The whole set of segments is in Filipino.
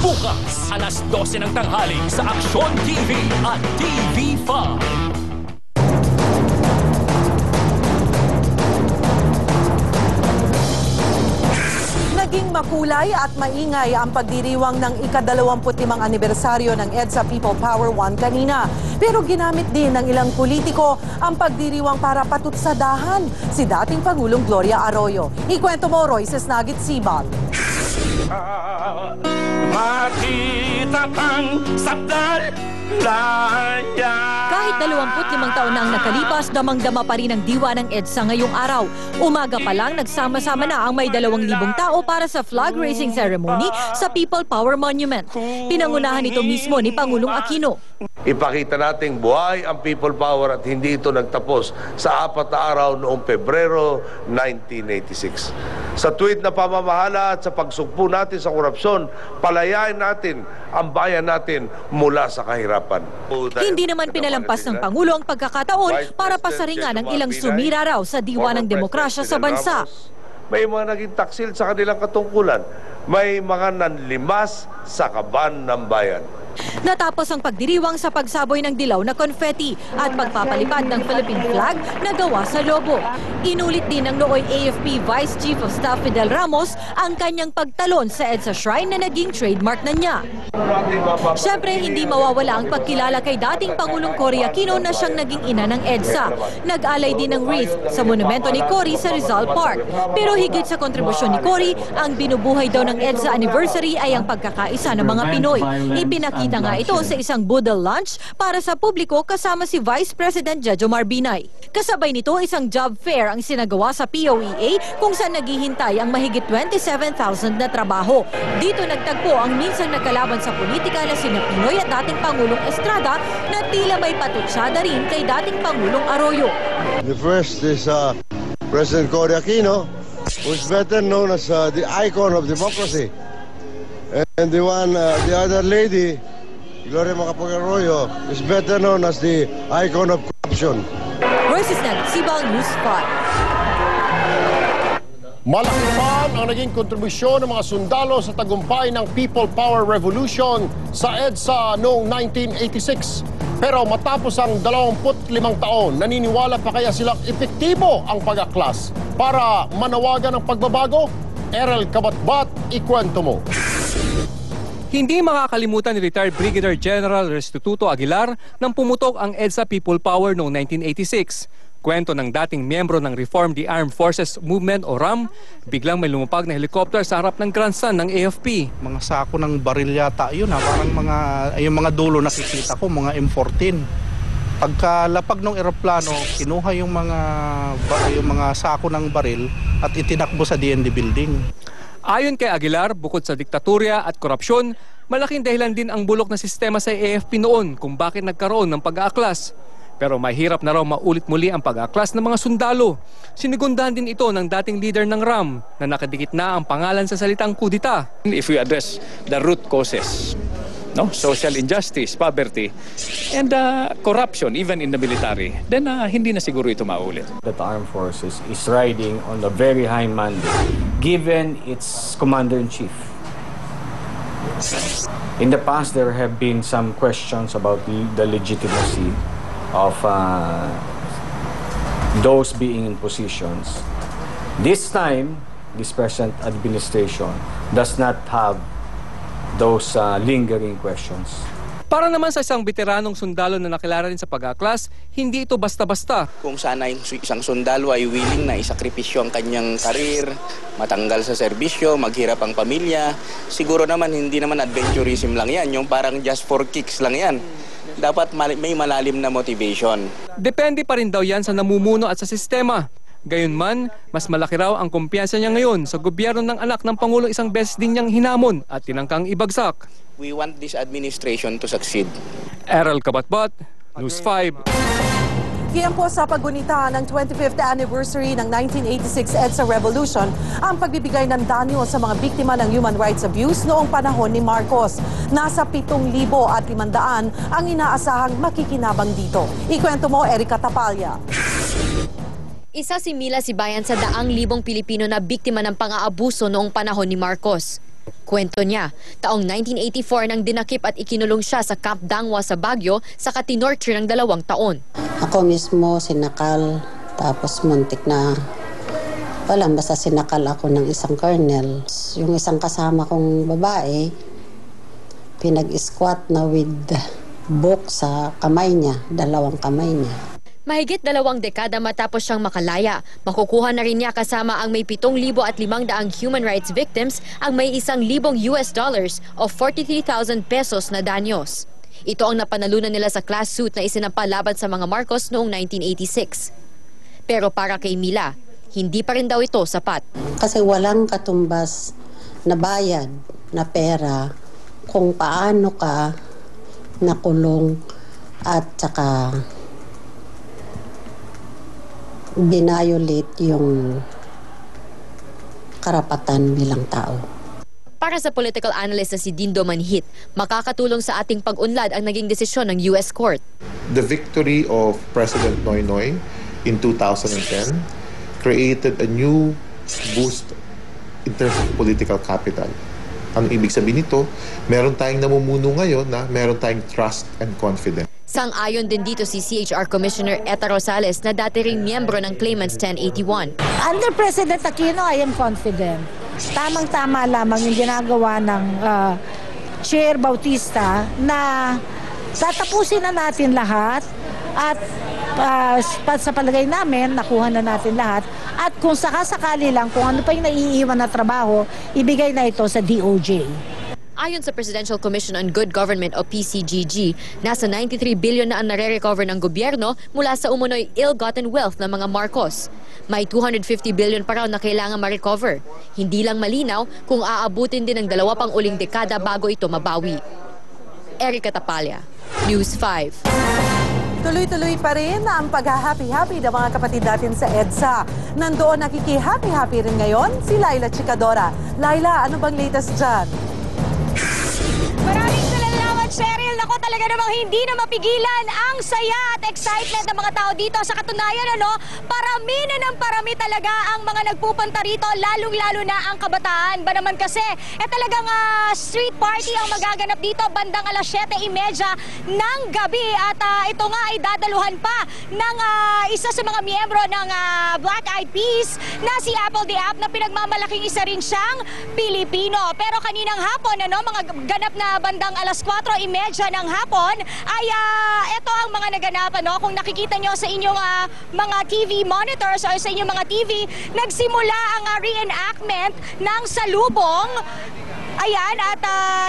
Bukas, alas 12 ng tanghali sa Aksyon TV at TV5. Naging makulay at maingay ang pagdiriwang ng ika-25 anibersaryo ng EDSA People Power 1 kanina. Pero ginamit din ng ilang politiko ang pagdiriwang para patutsadahan si dating Pangulong Gloria Arroyo. Ikwento mo, Royces Nagit Sibal. Makita kang sakdal Kahit 25 taon na ang nakalipas, damang-dama pa rin ang diwa ng EDSA ngayong araw. Umaga pa lang, nagsama-sama na ang may 2,000 tao para sa flag raising ceremony sa People Power Monument. Pinangunahan ito mismo ni Pangulong Aquino. Ipakita nating buhay ang People Power at hindi ito nagtapos sa 4 na araw noong Pebrero 1986. Sa tuwid na pamamahala at sa pagsugpo natin sa korupsyon, palayain natin ang bayan natin mula sa kahirapan. Hindi naman pinalampas ng Pangulo ang pagkakataon para pasaringan ang ilang sumira raw sa diwa ng demokrasya sa bansa. May mga naging taksil sa kanilang katungkulan. May mga nanlimas sa kaban ng bayan. Natapos ang pagdiriwang sa pagsaboy ng dilaw na confetti at pagpapalipad ng Philippine flag na gawa sa lobo. Inulit din ng nooy AFP Vice Chief of Staff Fidel Ramos ang kanyang pagtalon sa EDSA Shrine na naging trademark na niya. Siyempre, hindi mawawala ang pagkilala kay dating Pangulong Cory Aquino na siyang naging ina ng EDSA. Nag-alay din ng wreath sa monumento ni Cory sa Rizal Park. Pero higit sa kontribusyon ni Cory, ang binubuhay daw ng EDSA anniversary ay ang pagkakaisa ng mga Pinoy. Ipinakita nga ito sa isang boodle lunch para sa publiko kasama si Vice President Jejomar Binay. Kasabay nito isang job fair ang sinagawa sa POEA kung saan naghihintay ang mahigit 27,000 na trabaho. Dito nagtagpo ang minsang nakalaban sa politika na sina Pinoy at dating Pangulong Estrada na tila may patutsyada rin kay dating Pangulong Arroyo. The first is President Cory Aquino, who is better known as the icon of democracy. And the other lady, Gloria Macapagal Arroyo, is better known as the icon of corruption. Royces Nagit Sibal, News 5. Malaki pa ang naging kontribusyon ng mga sundalo sa tagumpay ng People Power Revolution sa EDSA noong 1986. Pero matapos ang 25 taon, naniniwala pa kaya silang epektibo ang pag-aklas para manawagan ng pagbabago? Errol Kabatbat, ikwento mo. Hindi makakalimutan ni retired Brigadier General Restituto Aguilar nang pumutok ang EDSA People Power noong 1986. Kwento ng dating miyembro ng Reform the Armed Forces Movement o RAM, biglang may lumapag na helicopter sa harap ng grandstand ng AFP. Mga sako ng baril yata yun, parang yung mga dulo nakikita ko, mga M14. Pagkalapag ng eroplano, kinuha yung mga sako ng baril at itinakbo sa DND building. Ayon kay Aguilar, bukod sa diktatorya at korupsyon, malaking dahilan din ang bulok na sistema sa AFP noon kung bakit nagkaroon ng pag-aaklas. Pero mahirap na raw maulit muli ang pag-aaklas ng mga sundalo. Sinigundahan din ito ng dating leader ng RAM na nakadikit na ang pangalan sa salitang kudita. If we address the root causes, social injustice, poverty, and corruption, even in the military, then hindi na siguro ito maulit. That armed forces is riding on a very high mandate, given its commander-in-chief. In the past, there have been some questions about the legitimacy of those being in positions. This time, this present administration does not have those lingering questions. Para naman sa isang veteranong sundalo na nakilala rin sa pag-aaklas, hindi ito basta-basta. Kung sana isang sundalo ay willing na isakripisyo ang kanyang karir, matanggal sa serbisyo, maghirap ang pamilya, siguro naman hindi naman adventurism lang yan, yung parang just for kicks lang yan. Dapat may malalim na motivation. Depende pa rin daw yan sa namumuno at sa sistema. Gayunman, mas malaki raw ang kumpiyansa niya ngayon sa gobyerno ng anak ng Pangulo, isang beses din niyang hinamon at tinangkang ibagsak. We want this administration to succeed. Errol Kabatbat, News 5. Kiyan po sa paggunita ng 25th anniversary ng 1986 EDSA Revolution ang pagbibigay ng danyo sa mga biktima ng human rights abuse noong panahon ni Marcos. Nasa 7,500 ang inaasahang makikinabang dito. Ikwento mo, Erica Tapalya. Isa si Mila Sibayan sa 100,000 Pilipino na biktima ng pang-aabuso noong panahon ni Marcos. Kwento niya, taong 1984 nang dinakip at ikinulong siya sa Camp Dangwa sa Baguio sa katinorture ng 2 taon. Ako mismo sinakal, tapos muntik na, basta sinakal ako ng isang colonel. Yung isang kasama kong babae, pinag-squat na with book sa kamay niya, 2 kamay niya. Mahigit 2 dekada matapos siyang makalaya, makukuha na rin niya kasama ang may 7,500 human rights victims ang may $1,000 o 43,000 pesos na danyos. Ito ang napanalunan nila sa class suit na isinampa laban sa mga Marcos noong 1986. Pero para kay Mila, hindi pa rin daw ito sapat. Kasi walang katumbas na bayad na pera kung paano ka nakulong at saka binayolate yung karapatan bilang tao. Para sa political analyst na si Dindo Manhit, makakatulong sa ating pag-unlad ang naging desisyon ng US Court. The victory of President Noynoy in 2010 created a new boost in terms of political capital. Ang ibig sabihin nito, meron tayong namumuno ngayon na meron tayong trust and confidence. Sang-ayon din dito si CHR Commissioner Eta Rosales na dati ring miyembro ng Claimants 1081. Under President Aquino, I am confident. Tamang-tama lamang yung ginagawa ng Chair Bautista na tatapusin na natin lahat at sa palagay namin, nakuha na natin lahat. At kung sakasakali lang, kung ano pa yung naiiwan na trabaho, ibigay na ito sa DOJ. Ayon sa Presidential Commission on Good Government o PCGG, nasa 93 billion na ang nare-recover ng gobyerno mula sa umunoy ill-gotten wealth ng mga Marcos. May 250 billion pa raw na kailangan ma-recover. Hindi lang malinaw kung aabutin din ng 2 pang uling dekada bago ito mabawi. Erica Tapalya, News 5. Tuloy-tuloy pa rin ang pag-happy-happy ng mga kapatid natin sa EDSA. Nandoon nakiki-happy-happy rin ngayon si Laila Chicadora. Laila, ano bang latest dyan? Maraming salamat, Cheryl. Naku, talaga namang hindi na mapigilan ang saya at excitement ng mga tao dito. Sa katunayan, parami na ng parami talaga ang mga nagpupunta rito, lalong-lalo na ang kabataan. Ba naman kasi, talagang street party ang magaganap dito bandang 7:30 ng gabi. At ito nga ay dadaluhan pa ng isa sa mga miyembro ng Black Eyed Peas na si Apple the App na pinagmamalaking isa rin siyang Pilipino. Pero kaninang hapon, mga ganap na bandang 4:30 ng hapon ay ito ang mga naganap. Kung nakikita nyo sa inyong mga TV monitors o sa inyong mga TV, nagsimula ang reenactment ng salubong. Ayan, at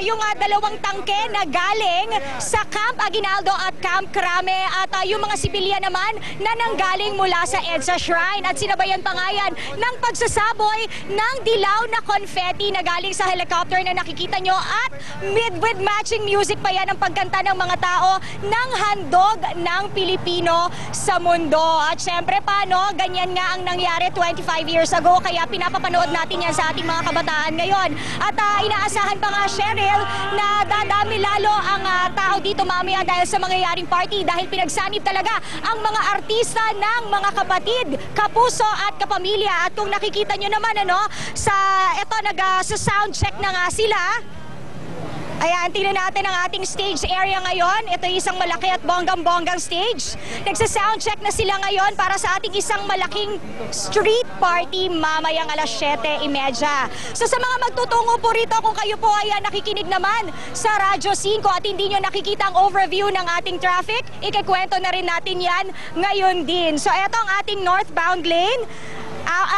yung 2 tangke na galing sa Camp Aguinaldo at Camp Crame at yung mga sibilyan naman na nanggaling mula sa EDSA Shrine. At sinabayan pa nga yan ng pagsasaboy ng dilaw na confetti na galing sa helicopter na nakikita nyo at with matching music pa yan ang pagkanta ng mga tao ng handog ng Pilipino sa mundo. At syempre ganyan nga ang nangyari 25 years ago, kaya pinapapanood natin yan sa ating mga kabataan ngayon. At inaasahan pa nga, Cheryl, na dadami lalo ang tao dito mamaya dahil sa mangyayaring party dahil pinagsanib talaga ang mga artista ng mga kapatid, kapuso at kapamilya. At kung nakikita nyo naman, sa sound check na nga sila. Ayan, tingnan natin ang ating stage area ngayon. Ito yung isang malaki at bonggang-bonggang stage. Nagsa-soundcheck na sila ngayon para sa ating isang malaking street party mamayang 7:30. So sa mga magtutungo po rito, kung kayo po ay nakikinig naman sa Radyo 5 at hindi nyo nakikita ang overview ng ating traffic, ikikwento na rin natin yan ngayon din. So ito ang ating northbound lane.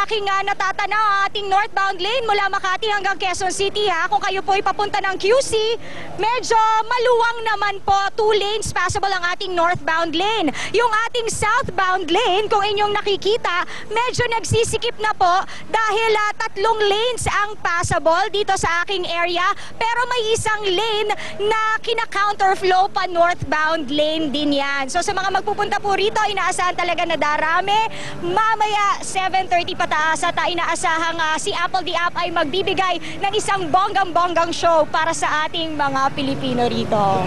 Aking natatanaw ang ating northbound lane mula Makati hanggang Quezon City. Kung kayo po ay papunta ng QC, medyo maluwang naman po. 2 lanes passable ang ating northbound lane. Yung ating southbound lane, kung inyong nakikita, medyo nagsisikip na po dahil 3 lanes ang passable dito sa aking area. Pero may isang lane na kina-counterflow pa northbound lane din yan. So sa mga magpupunta po rito, inaasahan talaga na darami. Mamaya 7:30 pataas at inaasahang si Apple the App ay magbibigay ng isang bonggang-bonggang show para sa ating mga Pilipino rito.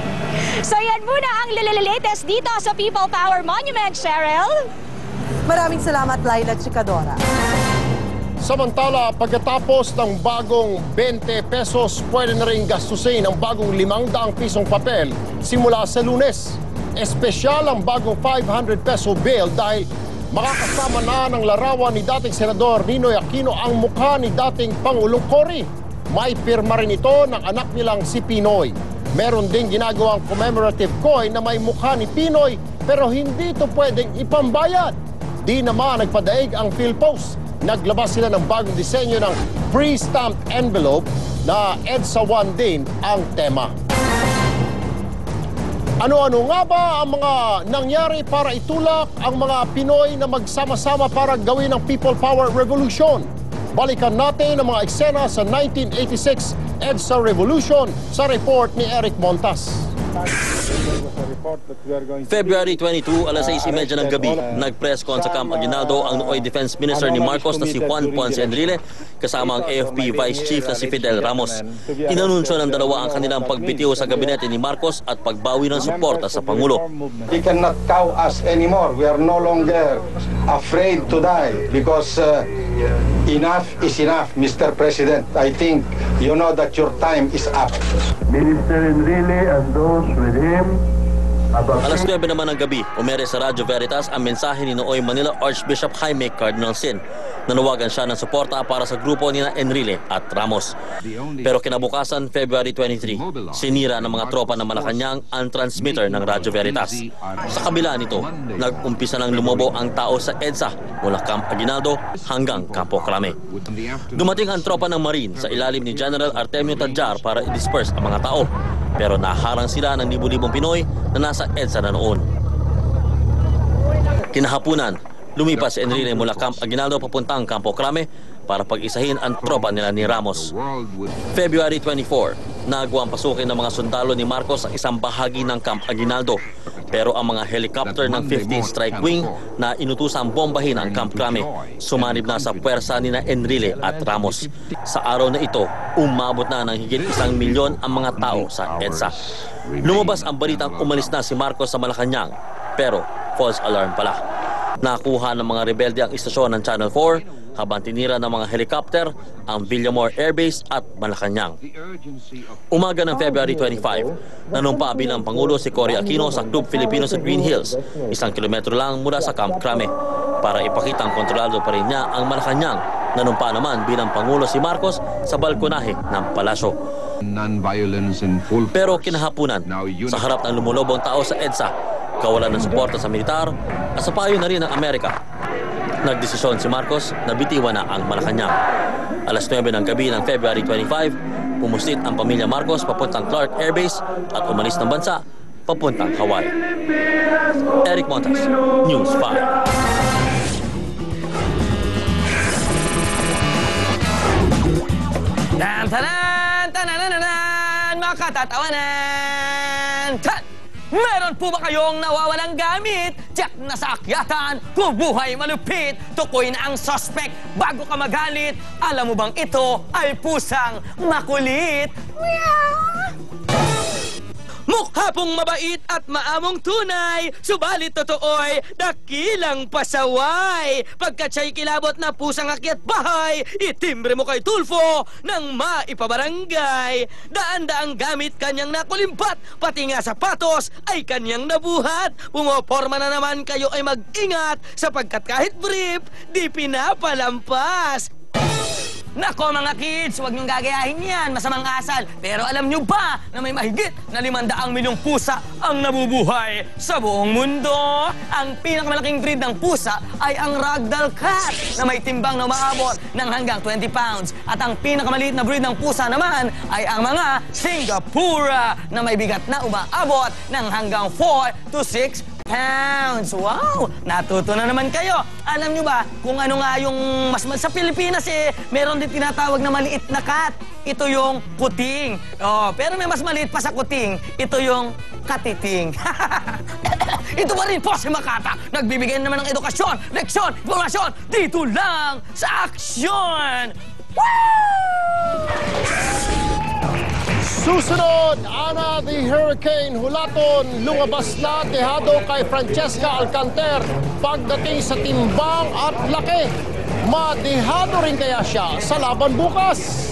So yan muna ang latest dito sa People Power Monument, Cheryl. Maraming salamat, Laila Chicadora. Sa Samantala, pagkatapos ng bagong 20 pesos, pwede na rin gastusin ang bagong 500 pisong papel simula sa Lunes. Espesyal ang bagong 500 peso bill dahil makakasama na ng larawan ni dating Senador Ninoy Aquino ang mukha ni dating Pangulong Cory. May pirma rin ito ng anak nilang si Pinoy. Meron ding ginagawang commemorative coin na may mukha ni Pinoy pero hindi ito pwedeng ipambayad. Di naman nagpadaig ang PhilPost. Naglabas sila ng bagong disenyo ng pre-stamped envelope na EDSA 1 din ang tema. Ano-ano nga ba ang mga nangyari para itulak ang mga Pinoy na magsama-sama para gawin ang People Power Revolution? Balikan natin ang mga eksena sa 1986 EDSA Revolution sa report ni Eric Montas. February 22, alas 6:30 ng gabi, nag-press con sa Camp Aguinaldo ang nooy Defense Minister ni Marcos na si Juan Ponce Enrile kasama ang AFP Vice Chief na si Fidel Ramos. Inanunsyo ng dalawa ang kanilang pagbitiw sa gabinete ni Marcos at pagbawi ng suporta sa Pangulo. He cannot cow us anymore. We are no longer afraid to die because enough is enough, Mr. President. I think you know that your time is up. Minister Enrile and those with him. Alas 9 naman ng gabi, umere sa Radyo Veritas ang mensahe ni nooy Manila Archbishop Jaime Cardinal Sin. Nanawagan siya ng suporta para sa grupo ni Enrile at Ramos. Pero kinabukasan, February 23, sinira ng mga tropa ng Malacanang ang transmitter ng Radyo Veritas. Sa kabila nito, nag-umpisa ng lumobo ang tao sa EDSA mula Camp Aguinaldo hanggang Campo Crame. Dumating ang tropa ng Marine sa ilalim ni General Artemio Tadjar para i-disperse ang mga tao. Pero naharang sila ng libu-libong Pinoy na nasa EDSA na noon. Kinahapunan, lumipas si Enrile mula Camp Aguinaldo papuntang Campo Crame para pag-isahin ang tropa nila ni Ramos. February 24, nagawang pasukin ng mga sundalo ni Marcos sa isang bahagi ng Camp Aguinaldo. Pero ang mga helicopter ng 15th Strike Wing na inutusang bombahin ang Camp Crame sumanib na sa puwersa ni Enrile at Ramos. Sa araw na ito, umabot na ng higit 1 milyon ang mga tao sa EDSA. Lumabas ang balitang umalis na si Marcos sa Malacanang, pero false alarm pala. Nakuha ng mga rebelde ang istasyon ng Channel 4 habang tinira ng mga helicopter ang Villamor Air Base at Malacanang. Umaga ng February 25, nanumpa bilang Pangulo si Cory Aquino sa Club Filipino sa Green Hills, 1 kilometro lang mula sa Camp Crame. Para ipakitang kontrolado pa rin niya ang Malacanang, nanumpa naman bilang Pangulo si Marcos sa balkonahe ng palasyo. Pero kinahapunan, sa harap ng lumulobong tao sa EDSA, kawalan ng suporta sa militar at sa payo na rin ng Amerika, nagdesisyon si Marcos na bitiwan na ang Malacanang. Alas 9 ng gabi ng February 25, pumuslit ang pamilya Marcos papuntang Clark Air Base at umalis ng bansa papuntang Hawaii. Eric Montas, News 5. Tanan! Tanananan! Mga katatawanan! Meron po ba kayong nawawalang gamit? Tiyak na sa akyatan, kubuhay malupit, tukoy na ang suspect bago ka magalit. Alam mo bang ito ay pusang makulit? Meow! Mukha pong mabait at maamong tunay, subalit totoo'y dakilang pasaway. Pagkat siya'y kilabot na pusang akyat bahay, itimbre mo kay Tulfo ng maipabarangay. Daan-daang gamit kanyang nakulimpat, pati nga sapatos ay kanyang nabuhat. Pumoporma na naman kayo ay mag-ingat, sapagkat kahit brief, di pinapalampas. Nako mga kids, huwag niyong gagayahin yan, masamang asal. Pero alam niyo ba na may mahigit na 500 milyong pusa ang nabubuhay sa buong mundo? Ang pinakamalaking breed ng pusa ay ang Ragdoll Cat na may timbang na umaabot ng hanggang 20 pounds. At ang pinakamaliit na breed ng pusa naman ay ang mga Singapura na may bigat na umaabot ng hanggang 4 to 6 pounds. Wow! Natuto na naman kayo. Alam nyo ba kung ano nga yung sa Pilipinas meron din tinatawag na maliit na cat. Ito yung kuting. Oh, pero may mas maliit pa sa kuting. Ito yung katiting. Ito pa rin po si Makata. Nagbibigay naman ng edukasyon, leksyon, informasyon dito lang sa Aksyon. Woo! Susunod, Ana the Hurricane Hulaton, lumabas na dehado kay Francesca Alcanter pagdating sa timbang at laki. Madehado rin kaya siya sa laban bukas?